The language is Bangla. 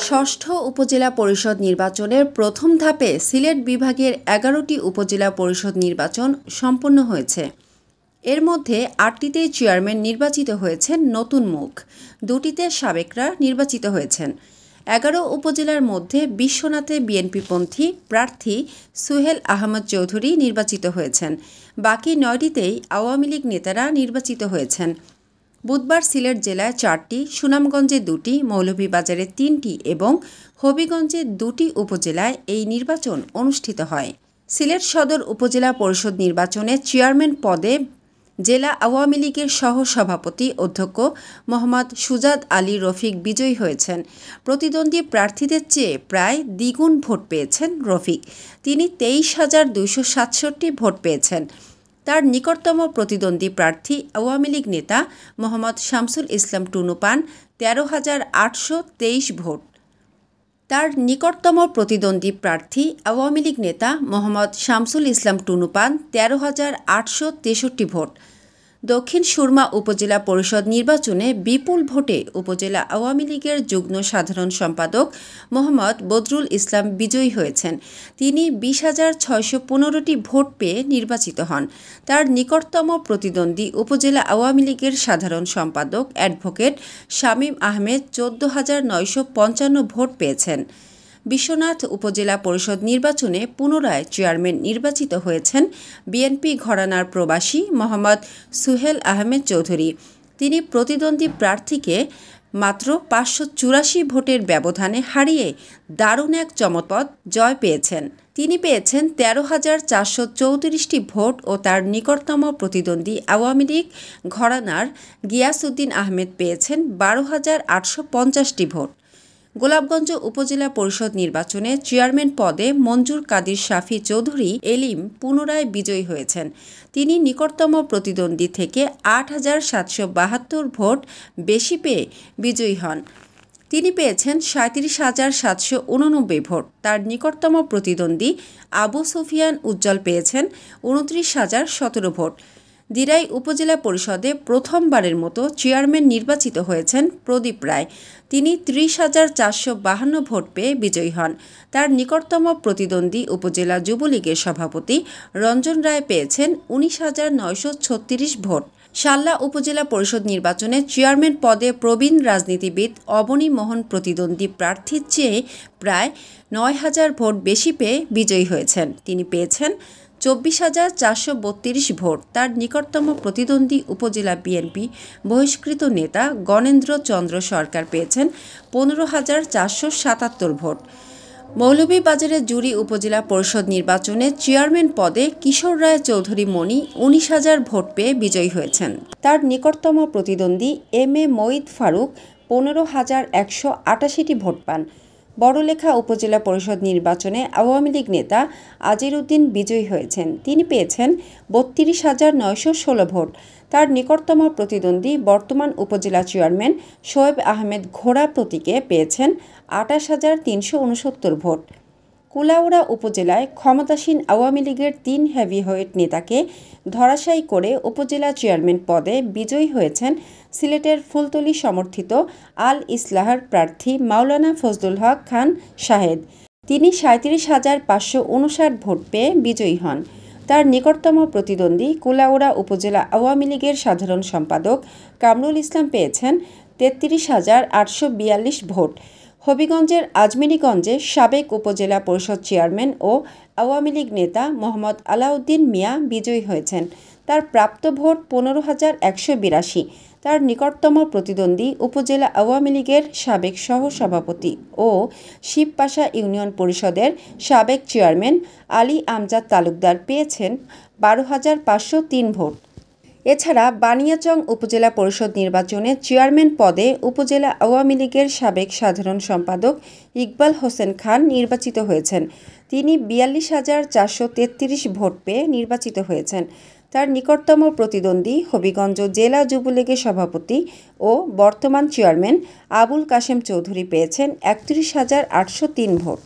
ষষ্ঠ উপজেলা পরিষদ নির্বাচনের প্রথম ধাপে সিলেট বিভাগের ১১টি উপজেলা পরিষদ নির্বাচন সম্পন্ন হয়েছে। এর মধ্যে ৮টিতেই চেয়ারম্যান নির্বাচিত হয়েছেন নতুন মুখ, ২টিতে সাবেকরা নির্বাচিত হয়েছেন। ১১ উপজেলার মধ্যে বিশ্বনাথে বিএনপিপন্থী প্রার্থী সুহেল আহমদ চৌধুরী নির্বাচিত হয়েছেন। বাকি ৯টিতেই আওয়ামী লীগ নেতারা নির্বাচিত হয়েছেন। বুধবার সিলেট জেলায় ৪টি, সুনামগঞ্জে ২টি, মৌলভীবাজারে ৩টি এবং হবিগঞ্জে ২টি উপজেলায় এই নির্বাচন অনুষ্ঠিত হয়। সিলেট সদর উপজেলা পরিষদ নির্বাচনে চেয়ারম্যান পদে জেলা আওয়ামী লীগের সহসভাপতি অধ্যক্ষ মোহাম্মদ সুজাত আলী রফিক বিজয়ী হয়েছেন। প্রতিদ্বন্দ্বী প্রার্থীদের চেয়ে প্রায় দ্বিগুণ ভোট পেয়েছেন রফিক। তিনি ২৩,২৬৭ ভোট পেয়েছেন। তার নিকটতম প্রতিদ্বন্দ্বী প্রার্থী আওয়ামী লীগ নেতা মোহাম্মদ শামসুল ইসলাম টুনু পান ১৩,৮২৩ ভোট। তার নিকটতম প্রতিদ্বন্দ্বী প্রার্থী আওয়ামী লীগ নেতা মোহাম্মদ শামসুল ইসলাম টুনু পান ১৩,৮৬৩ ভোট। দক্ষিণ সুরমা উপজেলা পরিষদ নির্বাচনে বিপুল ভোটে উপজেলা আওয়ামী লীগের যুগ্ম সাধারণ সম্পাদক মোহাম্মদ বদরুল ইসলাম বিজয়ী হয়েছেন। তিনি ২০,৬১৫টি ভোট পেয়ে নির্বাচিত হন। তার নিকটতম প্রতিদ্বন্দ্বী উপজেলা আওয়ামী লীগের সাধারণ সম্পাদক অ্যাডভোকেট শামীম আহমেদ ১৪,৯৫৫ ভোট পেয়েছেন। বিশ্বনাথ উপজেলা পরিষদ নির্বাচনে পুনরায় চেয়ারম্যান নির্বাচিত হয়েছেন বিএনপি ঘরানার প্রবাসী মোহাম্মদ সুহেল আহমেদ চৌধুরী। তিনি প্রতিদ্বন্দ্বী প্রার্থীকে মাত্র ৫৮৪ ভোটের ব্যবধানে হারিয়ে দারুণ এক চমকপ্রদ জয় পেয়েছেন। তিনি পেয়েছেন ১৩,৪৩৪টি ভোট ও তার নিকটতম প্রতিদ্বন্দ্বী আওয়ামী লীগ ঘরানার গিয়াসউদ্দিন আহমেদ পেয়েছেন ১২,৮৫০টি ভোট। গোলাপগঞ্জ উপজেলা পরিষদ নির্বাচনে চেয়ারম্যান পদে মঞ্জুর কাদির শাফি চৌধুরী এলিম পুনরায় বিজয়ী হয়েছেন। তিনি নিকটতম প্রতিদ্বন্দ্বী থেকে ৮,৭৭২ ভোট বেশি পেয়ে বিজয়ী হন। তিনি পেয়েছেন ৩৭,৭৮৯ ভোট। তার নিকটতম প্রতিদ্বন্দ্বী আবু সুফিয়ান উজ্জ্বল পেয়েছেন ২৯,০১৭ ভোট। দিরাই উপজেলা পরিষদে প্রথমবারের মতো চেয়ারম্যান নির্বাচিত হয়েছেন প্রদীপ রায়। তিনি ৩০,৪৫২ ভোট পেয়ে বিজয়ী হন। তার নিকটতম প্রতিদ্বন্দ্বী উপজেলা যুবলীগের সভাপতি রঞ্জন রায় পেয়েছেন ১৯,৯৩৬ ভোট। শাল্লা উপজেলা পরিষদ নির্বাচনে চেয়ারম্যান পদে প্রবীণ রাজনীতিবিদ অবনী মোহন প্রতিদ্বন্দ্বী প্রার্থীর চেয়ে প্রায় ৯,০০০ ভোট বেশি পেয়ে বিজয়ী হয়েছেন। তিনি পেয়েছেন ২৪,৪৩২ ভোট। তার নিকটতম প্রতিদ্বন্দ্বী উপজেলা বিএনপি বহিষ্কৃত নেতা গণেন্দ্র চন্দ্র সরকার পেয়েছেন ১৫,৪৭৭ ভোট। মৌলভীবাজারের জুড়ি উপজেলা পরিষদ নির্বাচনে চেয়ারম্যান পদে কিশোর রায় চৌধুরী মণি ১৯,০০০ ভোট পেয়ে বিজয়ী হয়েছেন। তার নিকটতম প্রতিদ্বন্দ্বী M A Moeed Faruk ১৫,১৮৮টি vote পান। বড়লেখা উপজেলা পরিষদ নির্বাচনে আওয়ামী লীগ নেতা আজির উদ্দিন বিজয়ী হয়েছেন। তিনি পেয়েছেন ৩২,৯১৬ ভোট। তার নিকটতম প্রতিদ্বন্দ্বী বর্তমান উপজেলা চেয়ারম্যান শোয়েব আহমেদ ঘোড়া প্রতীকে পেয়েছেন ২৮,৩৬৯ ভোট। কুলাউড়া উপজেলায় ক্ষমতাসীন আওয়ামী লীগের ৩ হেভিওয়েট নেতাকে ধরাশায়ী করে উপজেলা চেয়ারম্যান পদে বিজয়ী হয়েছেন সিলেটের ফুলতলী সমর্থিত আল ইসলাহর প্রার্থী মাওলানা ফজলুল হক খান শাহেদ। তিনি ৩৭,৫৫৯ ভোট পেয়ে বিজয়ী হন। তার নিকটতম প্রতিদ্বন্দ্বী কুলাউড়া উপজেলা আওয়ামী লীগের সাধারণ সম্পাদক কামরুল ইসলাম পেয়েছেন ৩৩,৮৪২ ভোট। হবিগঞ্জের আজমিরীগঞ্জে সাবেক উপজেলা পরিষদ চেয়ারম্যান ও আওয়ামী লীগ নেতা মোহাম্মদ আলাউদ্দিন মিয়া বিজয়ী হয়েছেন। তার প্রাপ্ত ভোট ১৫,১৮২। তার নিকটতম প্রতিদ্বন্দ্বী উপজেলা আওয়ামী লীগের সাবেক সহসভাপতি ও শিবপাশা ইউনিয়ন পরিষদের সাবেক চেয়ারম্যান আলী আমজাদ তালুকদার পেয়েছেন ১২,৫০৩ ভোট। এছাড়া বানিয়াচং উপজেলা পরিষদ নির্বাচনে চেয়ারম্যান পদে উপজেলা আওয়ামী লীগের সাবেক সাধারণ সম্পাদক ইকবাল হোসেন খান নির্বাচিত হয়েছেন। তিনি ৪২,৪৩৩ ভোট পেয়ে নির্বাচিত হয়েছেন। তার নিকটতম প্রতিদ্বন্দ্বী হবিগঞ্জ জেলা যুবলীগের সভাপতি ও বর্তমান চেয়ারম্যান আবুল কাশেম চৌধুরী পেয়েছেন ৩১,৮০৩ ভোট।